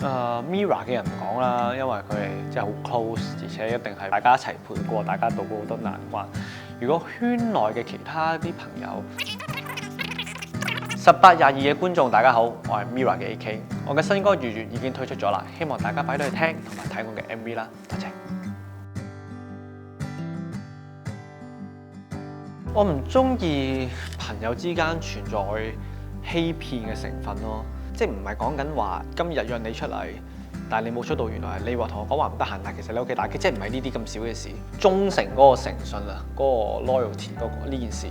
Mirror 嘅人唔講啦，因為佢哋真係好 close，而且一定係大家一齊陪過，大家渡過好多難關。如果圈內嘅其他啲朋友，18、22嘅觀眾大家好，我係 Mirror 嘅 AK， 我嘅新歌《月月》已經推出咗啦，希望大家快啲去聽同埋睇我嘅 MV 啦，多謝。我唔中意朋友之間存在欺騙嘅成分咯，即係唔係講緊話今日約你出嚟，但係你冇出到，原來你話同我講話唔得閒，但其實你屋企打機，即係唔係呢啲咁少嘅事。忠誠嗰個誠信啊，嗰個 loyalty 呢件事，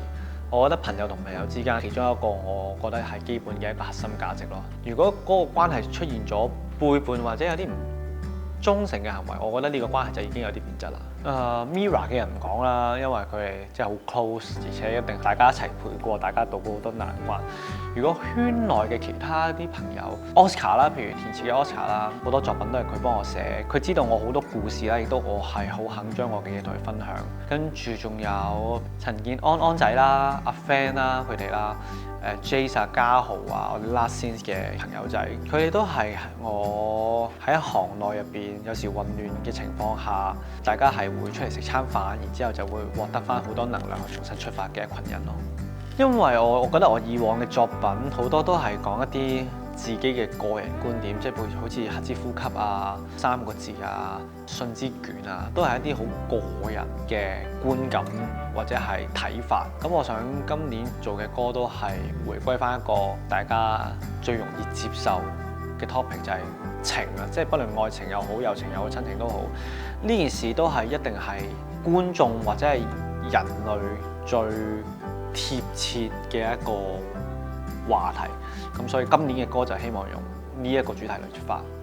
我覺得朋友同朋友之間其中一個我覺得係基本嘅一個核心價值咯。如果嗰個關係出現咗背叛或者有啲唔忠誠嘅行為，我覺得呢個關係就已經有啲變質啦。Mirror 嘅人唔講啦，因為佢哋真係好 close，而且一定大家一齊陪過，大家渡過好多難關。如果圈內嘅其他啲朋友 Oscar 啦，譬如填詞嘅 Oscar 啦，好多作品都係佢幫我寫，佢知道我好多故事啦，亦都我係好肯將我嘅嘢同佢分享。跟住仲有陳健安仔啦、阿 Fan 啦佢哋啦。Jace 啊、嘉豪啊，我哋 Last Scene 嘅朋友仔，佢哋都係我喺行內入邊有時混亂嘅情況下，大家係會出嚟食餐飯，然之後就會獲得翻好多能量去重新出發嘅一群人咯。因為我覺得我以往嘅作品好多都係講一啲自己嘅個人觀點，即係好似黑之呼吸啊、3個字啊、信之卷啊，都係一啲好個人嘅觀感或者係睇法。咁我想今年做嘅歌都係回歸翻一個大家最容易接受嘅 topic， 就係情啊，即係不論愛情又好、友情又好、親情都好，呢件事都係一定係觀眾或者係人類最貼切嘅一個話題。咁所以今年嘅歌就希望用呢一個主題嚟出發。